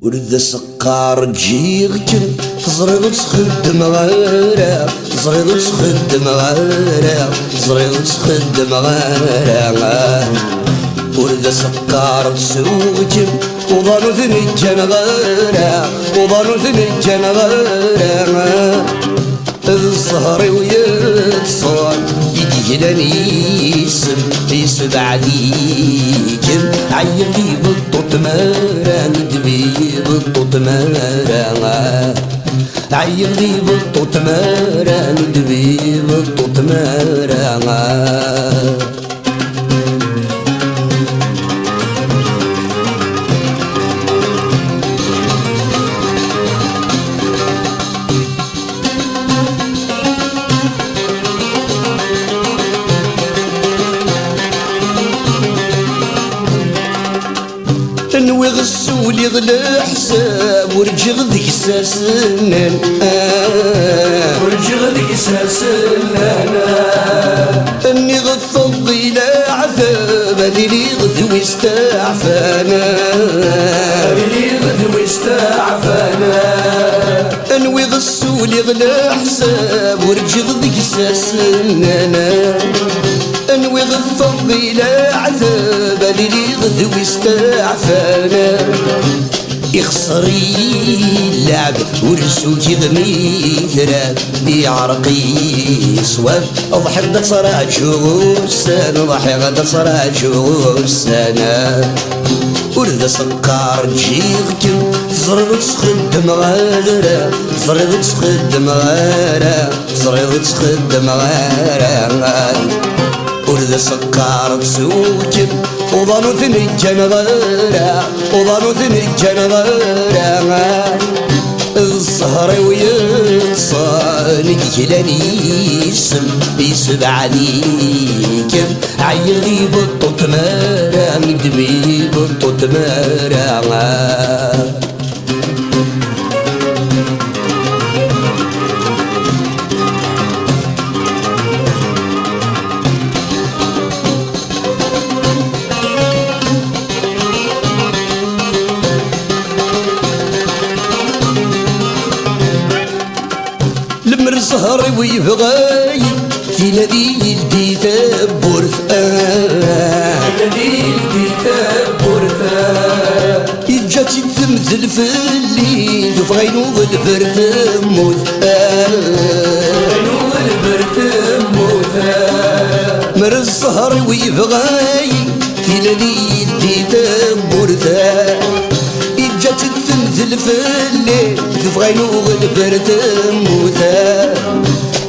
ورد سقار جيغكن تزريض تخدم غيرها تزريض تخدم غيرها تزريض تخدم غيرها ورد سقار تسوقكن وظنو ثنجن غيرها وظنو ثنجن غيرها الصهري ويتصال يجلني يسب عليكم عيقي بالطوط مارا ندبي بالطوط مارا عيقي بالطوط مارا ندبي بالطوط مارا نوي غسولي غلا حساب ورجغ ذيك ساسنان ورجغ ذيك ساسنان اني غفض الى عذاب هذي لي غدوي استعفانا هذي لي غدوي استعفانا انوي غسولي غلا حساب ورجغ ذيك ساسنان انوي غفض الى عذاب هذي لي غدوي استعفانا يخسري اللعب ورسوكي ضمي ثراب يعرقي صواب اضحك دا صراحة شوسان اضحك دا صراحة شوسان ورد سكر جيغكن تزرد تخدم غيرها تزرد تخدم غيرها تزرد تخدم غيرها ورد سكر تسوكن وظنو ثنجن غيرها وظنو ثنجن غيرها الصهري ويتصال يجلني يسب عليكم عيغي بالطوط مارا ندبي بالطوط مارا الزهر ويبغاي في نادي يلدي تبورث نادي يلدي تبورث يجاتي تمثل في الليل وفغينو البرث موت غينو البرث موت مر الزهر ويبغاي في نادي يلدي تبورث يجاتي تمثل في الليل تبغينو البرد موتا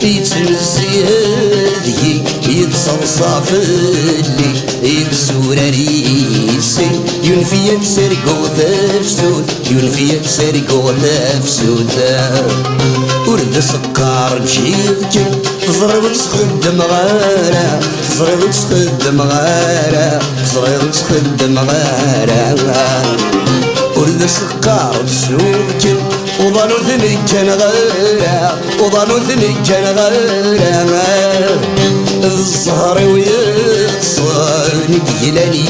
يتنزي هذي يتصلصى في اللي يكسور ريسي ينفي تسرقو تفسود ينفي تسرقو تفسود ورد سكر جيغكن تزرد تخدم غارة تزرد تخدم غارة تزرد تخدم غارة ورد سكر تسوقكن وظنو ثنجن غيرها وظنو ثنجن غيرها الزهر ويتصال يجلني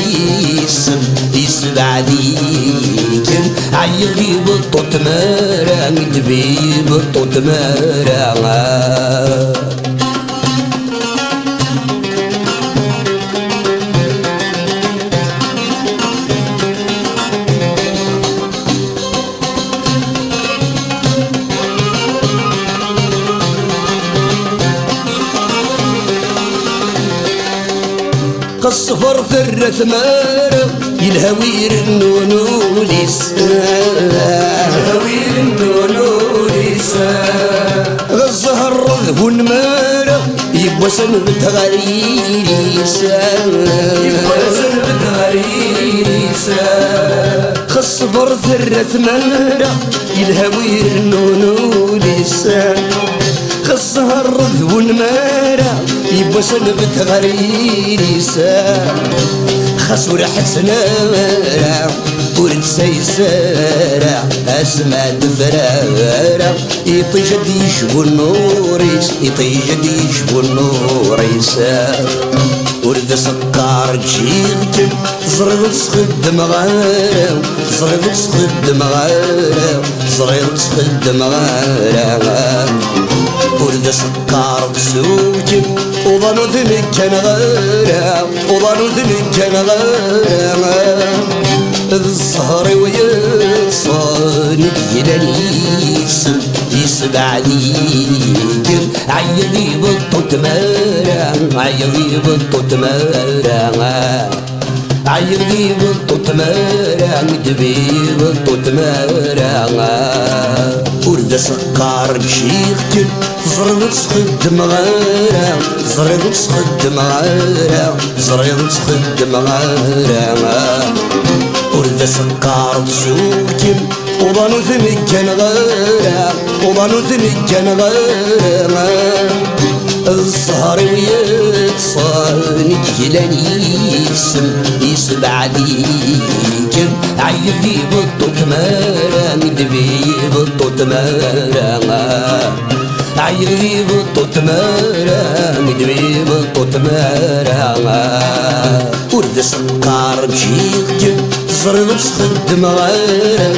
يسب عليكم عيغي بالطوط مارا ندبي بالطوط مارا الصفر ثرة ثمارة يلهوير النونوليس يلهوير النونوليس غزها الرذب والنمارة يبوى سنبت غريسة يبوى سنبت غريسة خص صبر ثرة ثمارة الهوي النونو لسان خصها الرذ والمارة يبا سنبت غير لسان خسور حسنارة ورد سيسارة اسمع دفرارة يطيجد يشبو النوريس يطيجد يشبو النوريس ورد سكر جيغتم زرغ تسخد مغارة زرغ تسخد مغارة زرغ تسخد مغارة ورد سكر تسوجم وظنو ذنك كان غارة وظنو ذنك كان غارة الزهر ويصاني يلانيس يسبع ليك عيضي بطوط مارا عيضي بطوط مارا عيضي بطوط مارا ندبي بطوط مارا ورد سكر شيختن زرد تسخد مغارة زرد تسخد مغارة زرد تسخد مغارة ورد سكر تسوكم وظنو ثنكن غارة وظنو ثنكن غارة الزهر ويتصاني يلانيسم يسبع ليكم عيدي بطوط مارا ندبي بطوط مارا عيدي بطوط مارا ندبي بطوط مارا ورد سكر بشيختم زريض تسخد مغارة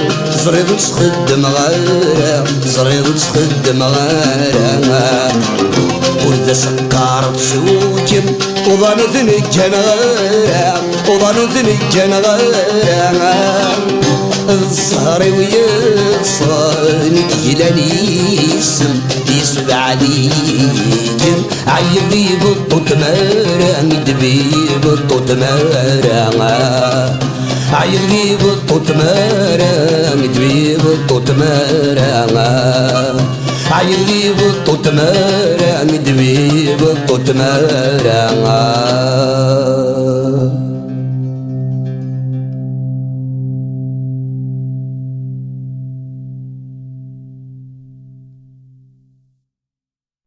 زريض تسخد مغارة زريض تسخد مغارة ورد سكر تسوكم وظنو ذنك غارة وظنو ذنك غارة الزهر ويصاني يلانيسم يسبع ليكم عيبي بطوط مارا ندبي بطوط مارا عيبي بطوط مارا ندبي بطوط مارا عيبي بطوط مارا ندبي بطوط مارا